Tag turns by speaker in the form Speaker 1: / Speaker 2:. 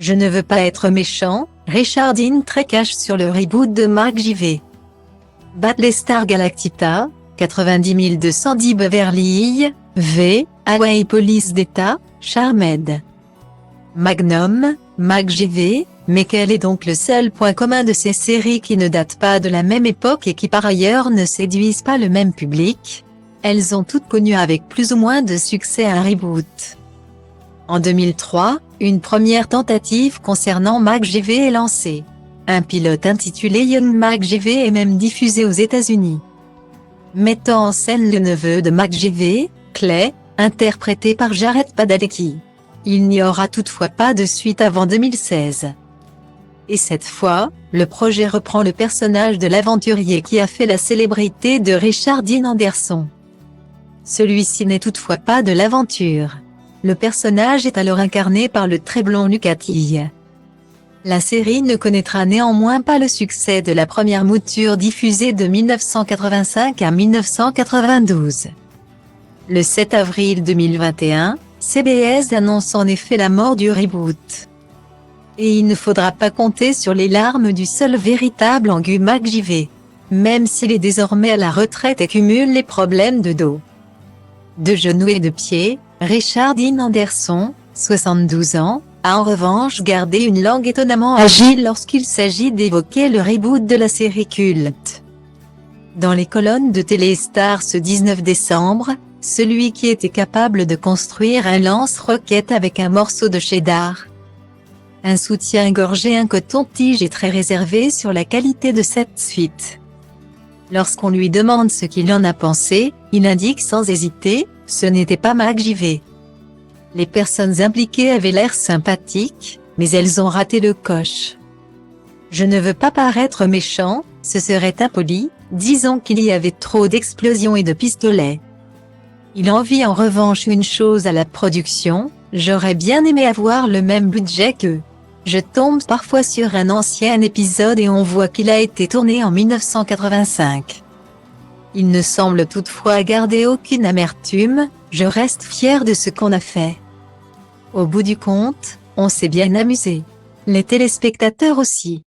Speaker 1: Je ne veux pas être méchant, Richard Dean très cash sur le reboot de MacGyver. Battlestar Galactica, 90 210 Beverly Hills, v. Hawaii Police d'État, Charmed. Magnum, MacGyver, mais quel est donc le seul point commun de ces séries qui ne datent pas de la même époque et qui par ailleurs ne séduisent pas le même public? Elles ont toutes connu avec plus ou moins de succès un reboot. En 2003, une première tentative concernant MacGyver est lancée. Un pilote intitulé Young MacGyver est même diffusé aux États-Unis. Mettant en scène le neveu de MacGyver, Clay, interprété par Jared Padalecki. Il n'y aura toutefois pas de suite avant 2016. Et cette fois, le projet reprend le personnage de l'aventurier qui a fait la célébrité de Richard Dean Anderson. Celui-ci n'est toutefois pas de l'aventure. Le personnage est alors incarné par le très blond Lucas Tille. La série ne connaîtra néanmoins pas le succès de la première mouture diffusée de 1985 à 1992. Le 7 avril 2021, CBS annonce en effet la mort du reboot. Et il ne faudra pas compter sur les larmes du seul véritable Angus MacGyver. Même s'il est désormais à la retraite et cumule les problèmes de dos, de genoux et de pieds, Richard Dean Anderson, 72 ans, a en revanche gardé une langue étonnamment agile lorsqu'il s'agit d'évoquer le reboot de la série culte. Dans les colonnes de Téléstar ce 19 décembre, celui qui était capable de construire un lance-roquette avec un morceau de cheddar, un soutien-gorge et un coton-tige est très réservé sur la qualité de cette suite. Lorsqu'on lui demande ce qu'il en a pensé, il indique sans hésiter, ce n'était pas MacGyver. Les personnes impliquées avaient l'air sympathiques, mais elles ont raté le coche. Je ne veux pas paraître méchant, ce serait impoli, disons qu'il y avait trop d'explosions et de pistolets. Il envie en revanche une chose à la production, j'aurais bien aimé avoir le même budget qu'eux. Je tombe parfois sur un ancien épisode et on voit qu'il a été tourné en 1985. Il ne semble toutefois garder aucune amertume, je reste fier de ce qu'on a fait. Au bout du compte, on s'est bien amusé. Les téléspectateurs aussi.